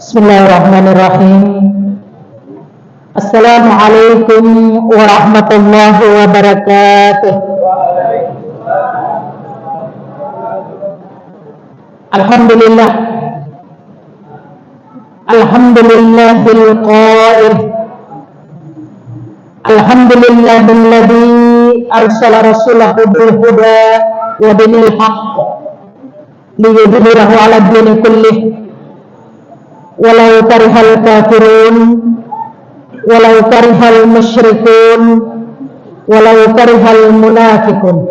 Bismillahirrahmanirrahim. Assalamualaikum warahmatullahi wabarakatuh. Alhamdulillah. Alhamdulillahil qail. Alhamdulillahilladzi arsala rasulahu bil huda wa dinil haqq liyudhhirahu 'ala ad-dini kullih walau karihal kafirun walau karihal musyrikun walau karihal munafiqun.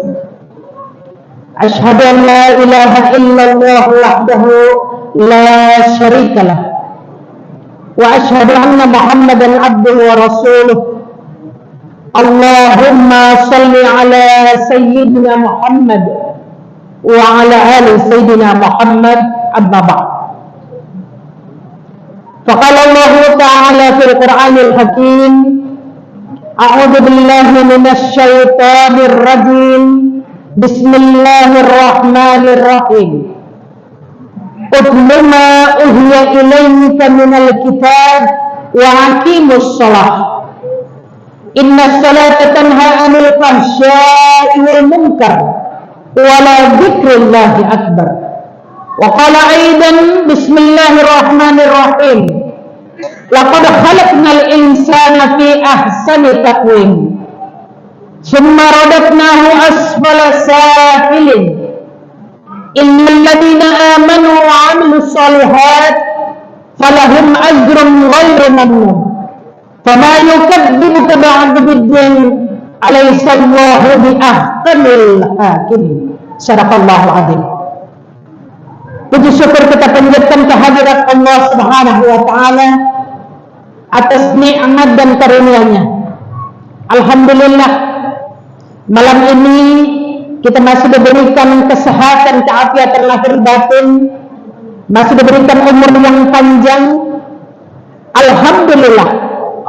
Asyhadu an la ilaha illallah wahdahu la syarikalah wa asyhadu anna Muhammadan abduhu wa rasuluh. Allahumma salli ala sayyidina Muhammad wa ala ali sayyidina Muhammad, amma ba'd. Faqala Allah ta'ala fil Qur'anil Hakim, a'udzu billahi minasy syaithanir rajim. Bismillahirrahmanirrahim. Utlu ma uhiya ilayka minal kitab wa aqimus shalah. Inna salata tanha 'anil fahsya'i wal munkar wa la dzikrullahi akbar. Wa qala aidan bismillahirrahmanirrahim. Laqad khalaqnal insana fi ahsani taqwim. Summa radadnahu asfala safilin. Innal ladzina amanu wa 'amilus shalihat falahum ajrun ghairu mamnun. Fama yukadzibuka ba'du biddin. Alaysa Allahu bi ahkamil hakimin. Sadaqallahul azim. Puji syukur kita panjatkan kehadirat Allah Subhanahu wa taala atas nikmat dan karunia-Nya. Alhamdulillah, malam ini kita masih diberikan kesehatan, keafiatan lahir batin, masih diberikan umur yang panjang. Alhamdulillah,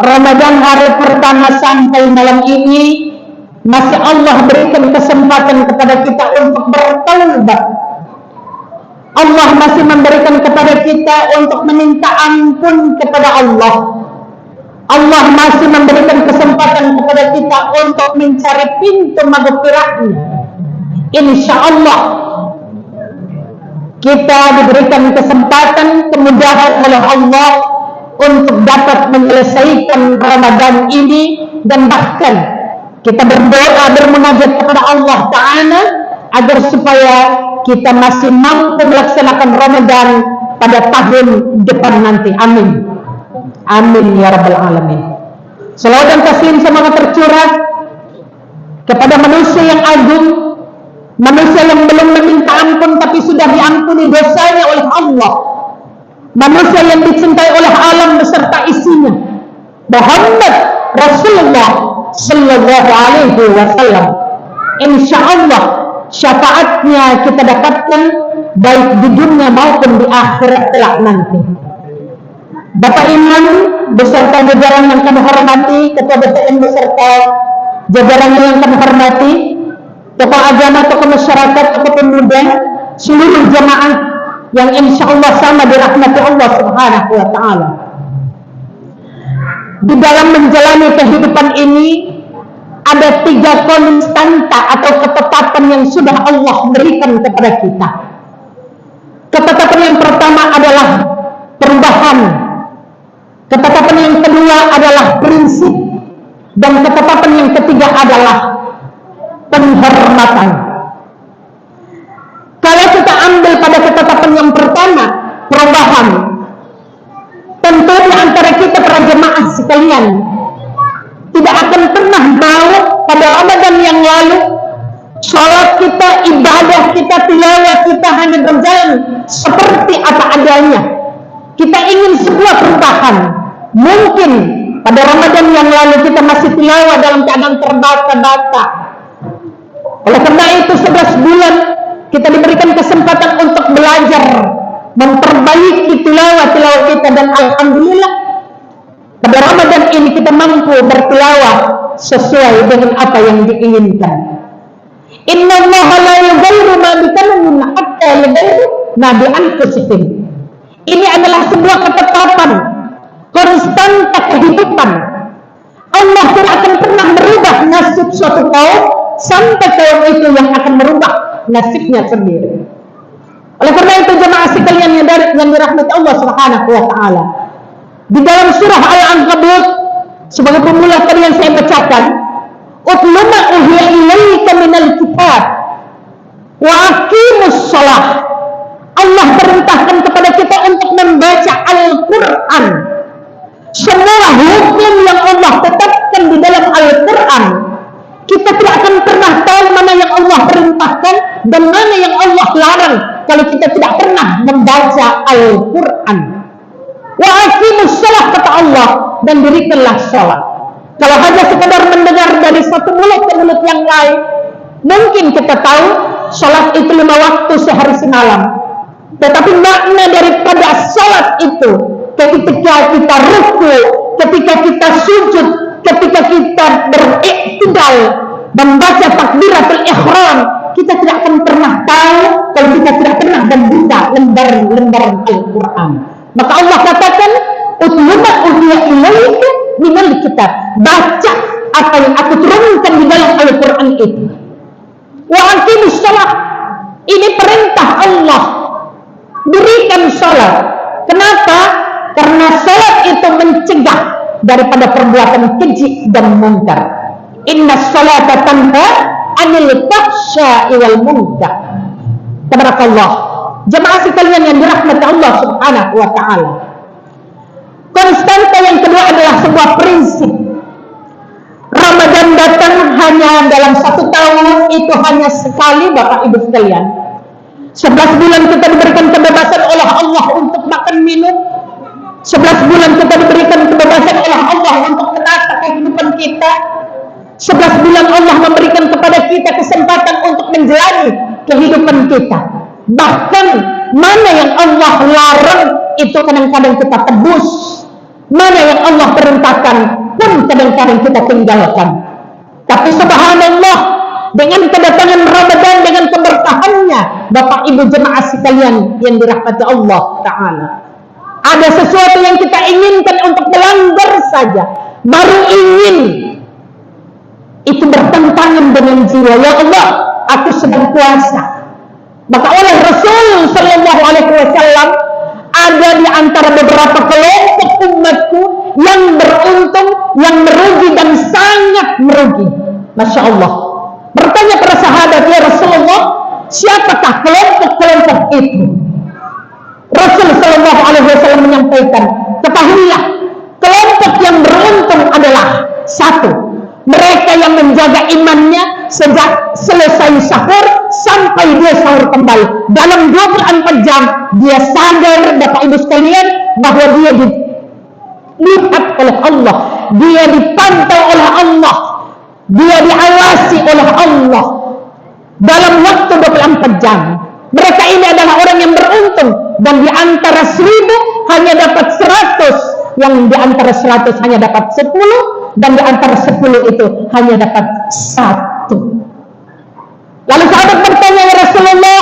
Ramadan hari pertama sampai malam ini masih Allah berikan kesempatan kepada kita untuk bertaubat. Allah masih memberikan kepada kita untuk meminta ampun kepada Allah. Allah masih memberikan kesempatan kepada kita untuk mencari pintu maghfirah-Nya. Insya Allah kita diberikan kesempatan, kemudahan oleh Allah untuk dapat menyelesaikan Ramadan ini, dan bahkan kita berdoa, bermunajat kepada Allah Ta'ala agar supaya kita masih mampu melaksanakan Ramadan pada tahun depan nanti. Amin. Amin ya rabbal alamin. Salawat dan taslim semoga tercurah kepada manusia yang agung, manusia yang belum meminta ampun tapi sudah diampuni dosanya oleh Allah, manusia yang dicintai oleh alam beserta isinya, Muhammad Rasulullah sallallahu alaihi wasallam. Insya Allah syafaatnya kita dapatkan baik di dunia maupun di akhirat kelak nanti. Bapak Imam beserta jajaran yang kami hormati, Ketua BPM beserta jajaran yang kami hormati, tokoh agama, tokoh masyarakat, tokoh pemuda, seluruh jamaah yang insya Allah sama dirahmati Allah Subhanahu wa taala. Di dalam menjalani kehidupan ini ada 3 konstanta atau ketetapan yang sudah Allah berikan kepada kita. Ketetapan yang pertama adalah perubahan, ketetapan yang kedua adalah prinsip, dan ketetapan yang ketiga adalah penghormatan. Kalau kita ambil pada ketetapan yang pertama, perubahan, tentu di antara kita para jemaah sekalian tidak akan pernah mau pada Ramadan yang lalu sholat kita, ibadah kita, tilawah kita hanya berjalan seperti apa adanya. Kita ingin sebuah perubahan. Mungkin pada Ramadan yang lalu kita masih tilawah dalam keadaan terbata-bata. Oleh karena itu 11 bulan kita diberikan kesempatan untuk belajar, memperbaiki tilawah kita, dan alhamdulillah pada Ramadan ini kita mampu bertilawah sesuai dengan apa yang diinginkan. Inna Allah la yughayyiru ma biqaumin hatta yughayyiru ma bi anfusihim. Ini adalah sebuah ketetapan konstanta kehidupan. Allah tidak akan pernah merubah nasib suatu kaum sampai kaum itu yang akan merubah nasibnya sendiri. Oleh karena itu jemaah sekalian yang dirahmati Allah Subhanahu wa taala, di dalam surah Al-Ankabut sebagai pemula tadi yang saya bacakan, "Utlu ma uhiya ilaika minal kitab wa aqimus shalah." Allah perintahkan kepada kita untuk membaca Al-Qur'an. Semua hukum yang Allah tetapkan di dalam Al-Qur'an, kita tidak akan pernah tahu mana yang Allah perintahkan dan mana yang Allah larang kalau kita tidak pernah membaca Al-Quran. Wa aqimus shalah, kata Allah, dan dirikanlah salat. Kalau hanya sekedar mendengar dari satu mulut ke mulut yang lain, mungkin kita tahu salat itu 5 waktu sehari semalam. Tetapi makna daripada salat itu, ketika kita ruku, ketika kita sujud, ketika kita beriktidal, membaca takbiratul ihram, kita tidak akan pernah tahu kalau kita tidak pernah membuka lembaran Al-Quran. Maka Allah katakan, "Utlu ma uhiya ilaika minal kitab." Baca apa yang aku turunkan di dalam Al-Quran itu. Wa aqimus shalah. Ini perintah Allah. Dirikan salat. Kenapa? Karena salat itu mencegah daripada perbuatan keji dan munkar. Inna salata tanha anil fahsya'i wal munkar. Tabarakallah. Jemaah sekalian yang dirahmati Allah Subhanahu wa taala. Konstanta yang kedua adalah sebuah prinsip. Ramadan datang hanya dalam 1 tahun, itu hanya sekali, Bapak Ibu sekalian. 11 bulan kita diberikan kebebasan oleh Allah untuk makan minum. 11 bulan kita diberikan kebebasan oleh Allah untuk menata kehidupan kita. 11 bulan Allah memberikan kepada kita kesempatan untuk menjalani kehidupan kita. Bahkan mana yang Allah larang itu kadang-kadang kita tebus, mana yang Allah perintahkan pun kadang-kadang kita tinggalkan. Tapi subhanallah, dengan kedatangan Ramadan, dengan keberkahannya, Bapak Ibu jemaah sekalian yang dirahmati Allah Ta'ala, ada sesuatu yang kita inginkan untuk melanggar saja, baru ingin, itu bertentangan dengan jiwa. Ya Allah, aku sedang puasa. Maka oleh Rasul Sallallahu Alaihi Wasallam, ada di antara beberapa kelompok umatku yang beruntung, yang merugi dan sangat merugi. Masya Allah. Bertanya para sahabat, ya Rasulullah, siapakah kelompok-kelompok itu? Rasul Sallallahu Alaihi Wasallam menyampaikan, ketahuilah, kelompok yang beruntung adalah 1, mereka yang menjaga imannya sejak selesai sahur sampai dia sahur kembali. Dalam 24 jam dia sadar, Bapak Ibu sekalian, bahwa dia dilihat oleh Allah, dia dipantau oleh Allah, dia diawasi oleh Allah dalam waktu 24 jam. Mereka ini adalah orang yang beruntung, dan di antara 1000 hanya dapat 100, yang di antara 100 hanya dapat 10, dan di antara 10 itu hanya dapat 1. Lalu sahabat bertanya, ya Rasulullah,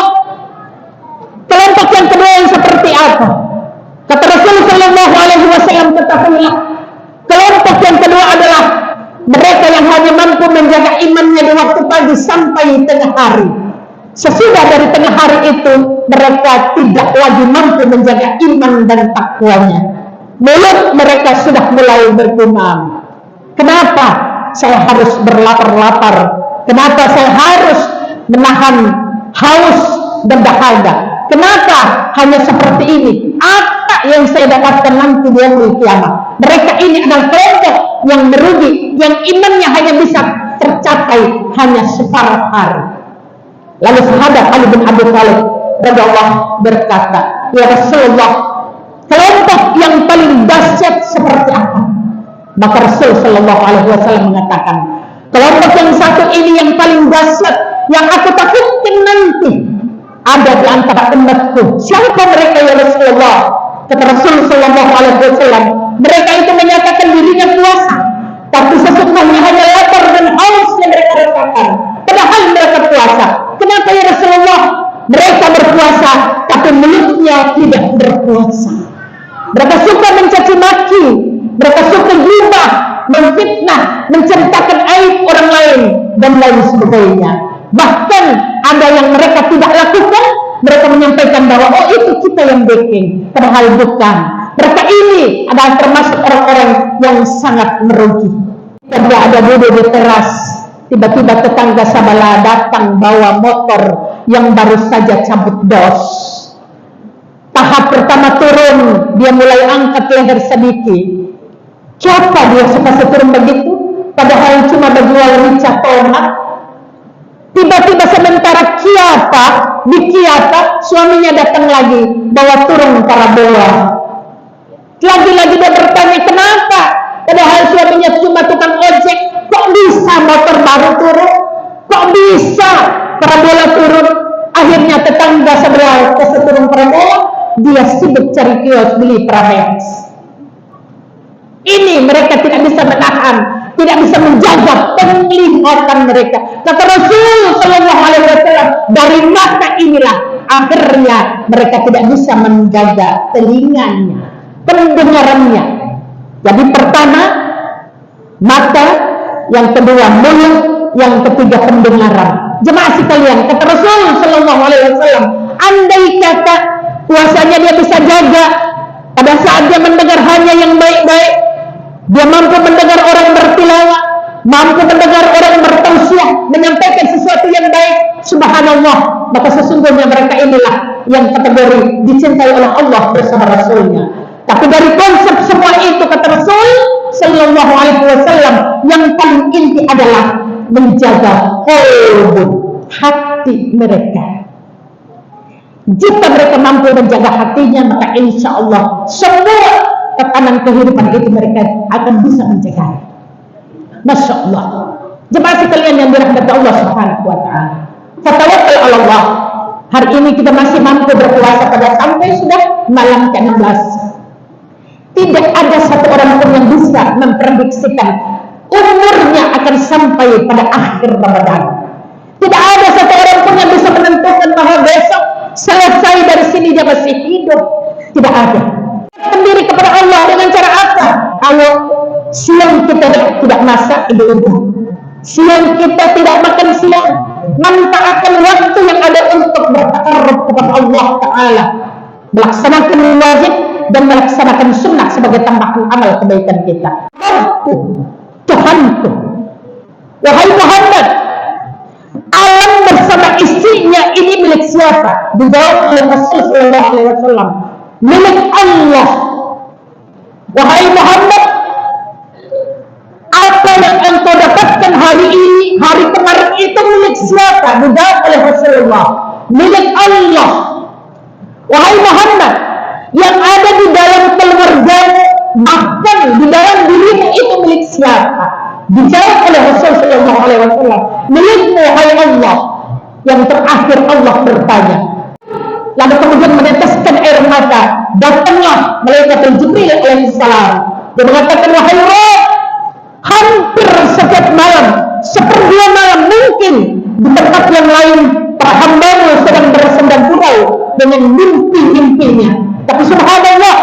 kelompok yang kedua yang seperti apa? Kata Rasulullah Sallallahu Alaihi Wasallam, ketahuilah, kelompok yang kedua adalah mereka yang hanya mampu menjaga imannya di waktu pagi sampai tengah hari. Sesudah dari tengah hari itu, mereka tidak lagi mampu menjaga iman dan takwanya. Mulut mereka sudah mulai bergumam. Kenapa saya harus berlapar-lapar? Kenapa saya harus menahan haus dan dahaga? Kenapa hanya seperti ini? Apa yang saya dapatkan nanti di yaumul kiamat? Mereka ini adalah kelompok yang merugi, yang imannya hanya bisa tercapai hanya separuh hari. Lalu sahabat Ali bin Abi Thalib radhiyallahu berkata, ya Rasulullah, kelompok yang paling dahsyat seperti apa? Maka Rasul Sallallahu Alaihi Wasallam mengatakan, kelompok yang satu ini yang paling dahsyat, yang aku takutkan nanti ada di antara umatku. Siapa mereka ya Rasulullah? Kata Rasul Sallallahu Alaihi Wasallam, mereka itu menyatakan dirinya puasa, tapi sesungguhnya hanya lapar dan haus yang mereka rasakan. Padahal mereka puasa. Kenapa ya Rasulullah? Mereka berpuasa, tapi tapi mulutnya tidak berpuasa. Mereka suka mencaci maki, mereka suka gibah, memfitnah, menceritakan aib orang lain, dan lain sebagainya. Bahkan ada yang mereka tidak lakukan, mereka menyampaikan bahwa oh itu kita yang bikin, padahal bukan. Mereka ini adalah termasuk orang-orang yang sangat merugi. Ketika ada duduk di teras, tiba-tiba tetangga sebelah datang bawa motor yang baru saja cabut dos. Tahap pertama turun, dia mulai angkat leher sedikit. Siapa dia suka turun begitu? Padahal cuma berjual rica tomat. Tiba-tiba sementara di kiapa, suaminya datang lagi, bawa turun parabola. Lagi-lagi dia bertanya kenapa? Padahal suaminya cuma tukang ojek. Kok bisa motor baru turun? Kok bisa parabola turun? Akhirnya tetangga sebelah turun parabola, dia sibuk cari kios beli Pramex. Ini mereka tidak bisa menahan, tidak bisa menjaga penglihatan mereka. Kata Rasul Shallallahu Alaihi Wasallam, dari mata inilah akhirnya mereka tidak bisa menjaga telinganya, pendengarannya. Jadi pertama mata, yang kedua mulut, yang ketiga pendengaran. Jemaah sekalian, kata Rasul Shallallahu Alaihi Wasallam, andai kata puasanya dia bisa jaga, pada saat dia mendengar hanya yang baik-baik, dia mampu mendengar orang bertilawah, mampu mendengar orang bertausiah, menyampaikan sesuatu yang baik, subhanallah, maka sesungguhnya mereka inilah yang kategori dicintai oleh Allah bersama Rasulnya. Tapi dari konsep semua itu, kata Rasul Sallallahu Alaihi Wasallam, yang paling inti adalah menjaga qalbun, hati mereka. Jika mereka mampu menjaga hatinya, maka insya Allah semua tekanan kehidupan itu mereka akan bisa menjaga. Masya Allah. Jemaah sekalian yang dirahmati Allah Subhanahu Wa Taala. Fatawakkal ala Allah. Hari ini kita masih mampu berpuasa pada sampai sudah malam ke-16. Tidak ada satu orang pun yang bisa memprediksikan umurnya akan sampai pada akhir Ramadan. Tidak ada satu orang pun yang bisa menentukan bahwa besok selesai dari sini dia masih hidup. Tidak ada. Sendiri kepada Allah dengan cara apa? Kalau siang kita tidak masak, ibu-ibu, siang kita tidak makan siang, manfaatkan waktu yang ada untuk bertakarruf kepada Allah Ta'ala, melaksanakan wajib dan melaksanakan sunnah sebagai tambahan amal kebaikan kita. Tuhanku, wahai Muhammad, alam bersama istrinya ini milik siapa? Dijawab oleh Rasul Sallallahu Alaihi Wasallam, milik Allah. Wahai Muhammad, apa yang engkau dapatkan hari ini, hari kemarin itu milik siapa? Dijawab oleh Rasulullah, milik Allah. Wahai Muhammad, yang ada di dalam keluargamu, bahkan di dalam dirimu itu milik siapa? Dijawab oleh Rasul Sallallahu Alaihi Wasallam, milikmu wahai Allah. Yang terakhir Allah bertanya, lalu kemudian meneteskan air mata. Datanglah malaikat Jibril alaihissalam. Dia mengatakan, wahai Rabb, hampir setiap malam, sepertiga malam mungkin di tempat yang lain para hambamu sedang bersandar gurau dengan mimpi-mimpinya. Tapi subhanallah,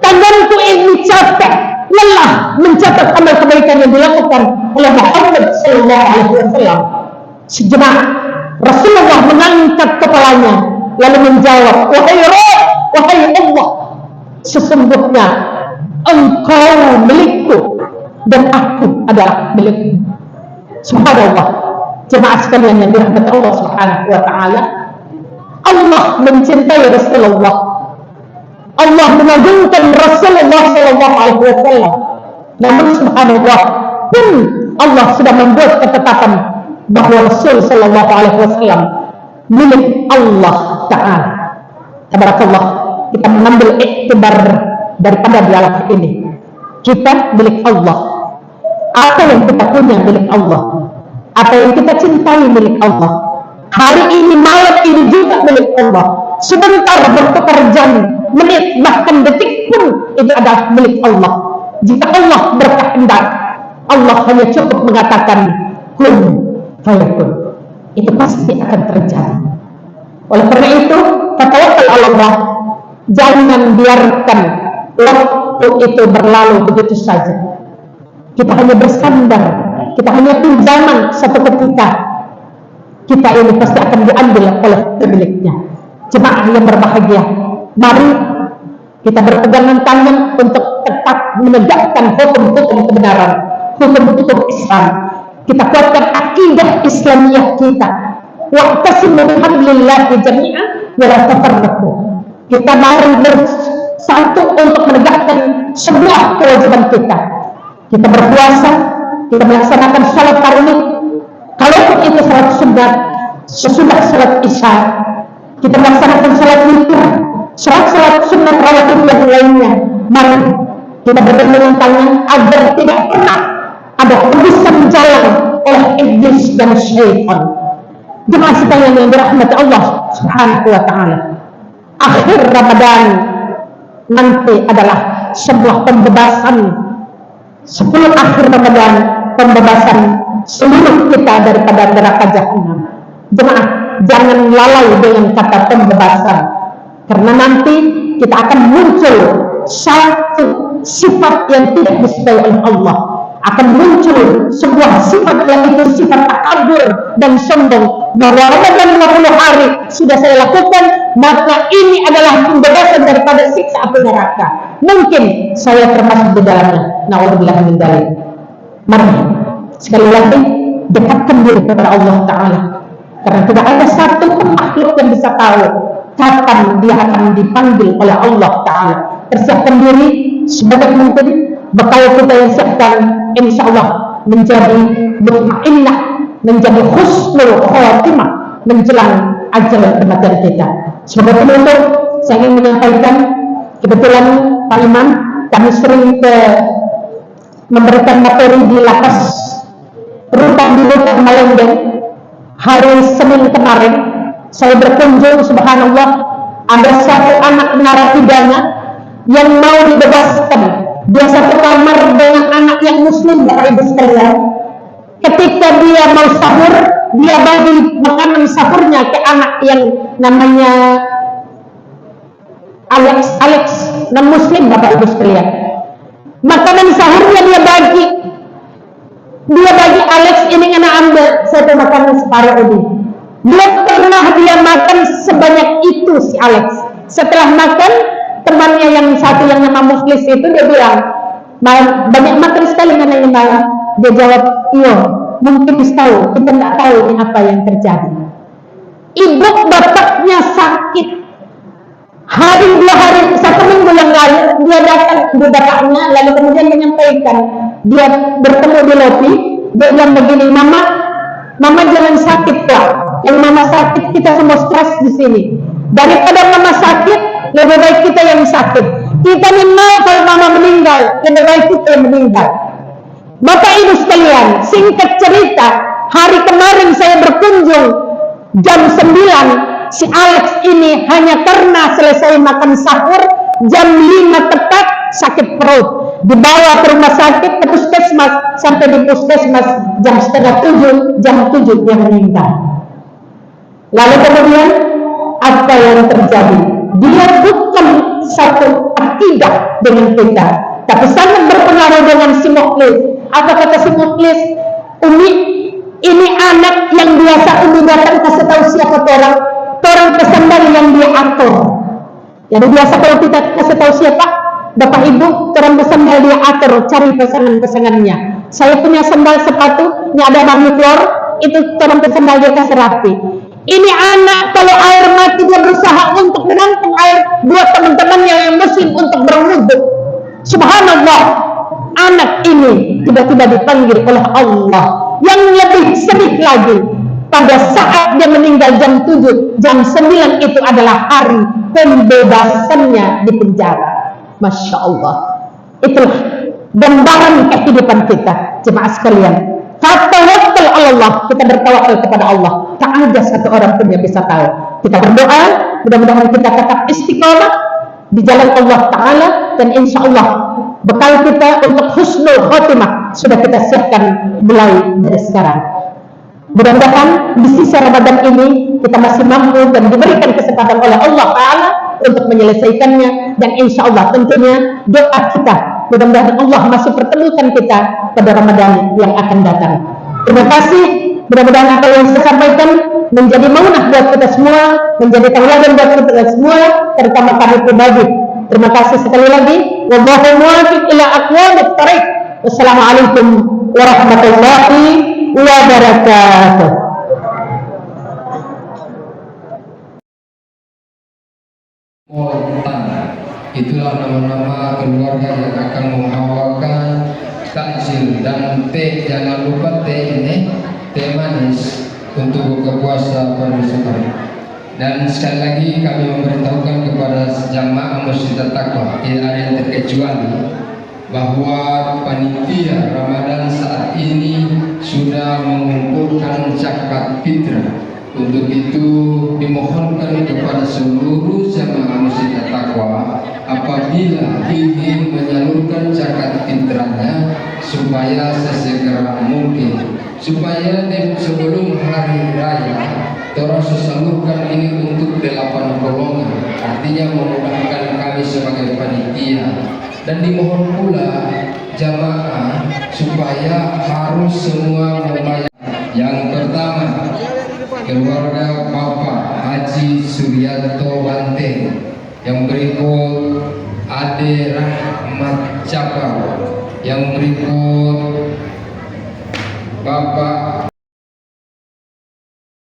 tanganku ini capek, lelah mencatat amal kebaikan yang dilakukan oleh Muhammad Sallallahu Alaihi Wasallam. Sejenak Rasulullah mengangkat kepalanya lalu menjawab, wahai Rabb, wahai Allah, sesungguhnya engkau milikku dan aku adalah milikmu. Subhanallah. Jemaah sekalian yang dirahmati Allah Subhanahu Wa Taala, Allah mencintai Rasulullah, Allah mengagungkan Rasulullah Sallallahu Alaihi Wasallam. Namun subhanallah, pun Allah sudah membuat ketetapan bahwa Rasul Sallallahu Alaihi Wasallam milik Allah Ta'ala. Tabarakallah, kita mengambil iktibar daripada dialog ini. Kita milik Allah. Apa yang kita punya milik Allah, apa yang kita cintai milik Allah. Hari ini, malam ini juga milik Allah. Sebentar bertukar jam, menit, bahkan detik pun itu adalah milik Allah. Jika Allah berkehendak, Allah hanya cukup mengatakan kun fayakun, itu pasti akan terjadi. Oleh karena itu, Tatawakkal ala Allah. Jangan biarkan waktu itu berlalu begitu saja. Kita hanya bersandar, kita hanya pinjaman satu ketika. Kita ini pasti akan diambil oleh pemiliknya. Jemaah yang berbahagia, mari kita berpegangan tangan untuk tetap menegakkan hukum-hukum kebenaran, hukum-hukum Islam. Kita kuatkan akidah Islamiyah kita. Wa'tasimu bihablillahi jami'an wa la tafarraqu. Kita mari bersatu untuk menegakkan semua kewajiban kita. Kita berpuasa, kita melaksanakan salat tarawih. Kalaupun itu salat sunat, sesudah salat isya, kita melaksanakan salat witir, salat sunat rawatib yang lainnya. Mari kita berpegangan tangan agar tidak pernah ada tebusan jalan oleh iblis dan syaitan. Jemaah sekalian yang dirahmati Allah Subhanahu wa taala. Akhir Ramadan nanti adalah sebuah pembebasan. 10 akhir Ramadan, pembebasan seluruh kita daripada neraka jahanam. Jemaah, jangan lalai dengan kata pembebasan, karena nanti kita akan muncul satu sifat yang tidak disukai oleh Allah. Akan muncul sebuah sifat yang itu sifat takabur dan sombong, bahwa Ramadan 20 hari sudah saya lakukan, maka ini adalah pembebasan daripada siksa api neraka. Mungkin saya termasuk di dalamnya. Na'udzubillah min dzalik. Mari sekali lagi dekatkan diri kepada Allah Ta'ala, karena tidak ada satu pun makhluk yang bisa tahu kapan dia akan dipanggil oleh Allah Ta'ala. Persiapkan diri sebaik mungkin. Bekal kita yang siapkan insya Allah menjadi mutmainnah, menjadi husnul khotimah menjelang ajal kematian kita. Sebagai penutup, saya ingin menyampaikan, kebetulan Pak Imam, kami sering memberikan materi di lapas rutan di Rutan Malembeng. Hari Senin kemarin saya berkunjung, subhanallah, ada satu anak narapidana yang mau dibebaskan. Dia satu kamar dengan anak yang muslim, Bapak Ibu sekalian. Ketika dia mau sahur, dia bagi makanan sahurnya ke anak yang namanya Alex, non muslim, Bapak Ibu sekalian. Makanan sahurnya dia bagi Alex ini, kena ambil satu makanan separuh ini. Dia makan sebanyak itu si Alex. Setelah makan, temannya yang satu yang nama Mukhlis itu dia bilang, banyak makan sekali nenek malam. Dia jawab, iya, mungkin tahu, kita tidak tahu ini apa yang terjadi. Ibu bapaknya sakit. Hari 2 hari, 1 minggu yang lalu dia datang ibu bapaknya, lalu kemudian menyampaikan, dia bertemu di lobi, dia bilang begini, mama jangan sakit Pak. Yang mama sakit kita semua stres di sini. Daripada mama sakit, lebih baik kita yang sakit. Kita mau kalau mama meninggal, lebih baik kita yang meninggal. Bapak Ibu sekalian, singkat cerita, hari kemarin saya berkunjung jam 9. Si Alex ini hanya karena selesai makan sahur jam 5 tepat sakit perut, dibawa ke rumah sakit, ke puskesmas. Sampai di puskesmas jam setengah 7, jam 7 dia meninggal. Lalu kemudian apa yang terjadi? Dia bukan satu akidah dengan kita, tapi sangat berpengaruh dengan si Mukhlis. Apa kata si Mukhlis? Umi, ini anak yang biasa Umi datang kasih tahu siapa orang pesandal yang dia atur. Jadi biasa kalau kita kasih tahu siapa, Bapak Ibu, orang pesandal dia atur, cari pasangan-pasangannya. Saya punya sandal sepatu, ini ada magniflor, itu orang pesandal dia kasih rapi. Ini anak kalau air mati dia berusaha untuk menampung air buat teman-temannya yang muslim untuk berwudu. Subhanallah, anak ini tiba-tiba dipanggil oleh Allah. Yang lebih sedih lagi, pada saat dia meninggal jam 7, jam 9 itu adalah hari pembebasannya di penjara. Masya Allah. Itulah gambaran kehidupan kita, jemaah sekalian. Tawakkal Allah, kita bertawakal kepada Allah. Tak ada satu orang pun yang bisa tahu. Kita berdoa, mudah-mudahan kita tetap istiqamah di jalan Allah Ta'ala, dan insya Allah bekal kita untuk husnul khotimah sudah kita siapkan mulai dari sekarang. Mudah-mudahan di sisa Ramadan ini kita masih mampu dan diberikan kesempatan oleh Allah Ta'ala untuk menyelesaikannya, dan insya Allah tentunya doa kita mudah-mudahan Allah masih pertemukan kita pada Ramadan yang akan datang. Terima kasih. Mudah-mudahan apa yang saya sampaikan menjadi maunah buat kita semua, menjadi tauladan buat kita semua, terutama kami pribadi. Terima kasih sekali lagi. Wallahu muwaffiq ila aqwamit thariq. Wassalamualaikum warahmatullahi wabarakatuh. Itulah nama-nama keluarga yang akan mengawalkan takjil dan teh. Jangan lupa teh ini, teh manis untuk buka puasa pada besok hari. Dan sekali lagi kami memberitahukan kepada jamaah Masjid At-Taqwa, tidak ada yang terkecuali, bahwa panitia Ramadan saat ini sudah mengumpulkan zakat fitrah. Untuk itu dimohonkan kepada seluruh jamaah Masjid At-Taqwa apabila ingin menyalurkan zakat fitrahnya supaya sesegera mungkin, supaya sebelum hari raya terus salurkan ini untuk 8 golongan, artinya memudahkan kami sebagai panitia. Dan dimohon pula jamaah supaya harus semua membayar. Yang pertama, keluarga Bapak Haji Suryanto Banteng. Yang berikut Ade Rahmat Capar. Yang berikut Bapak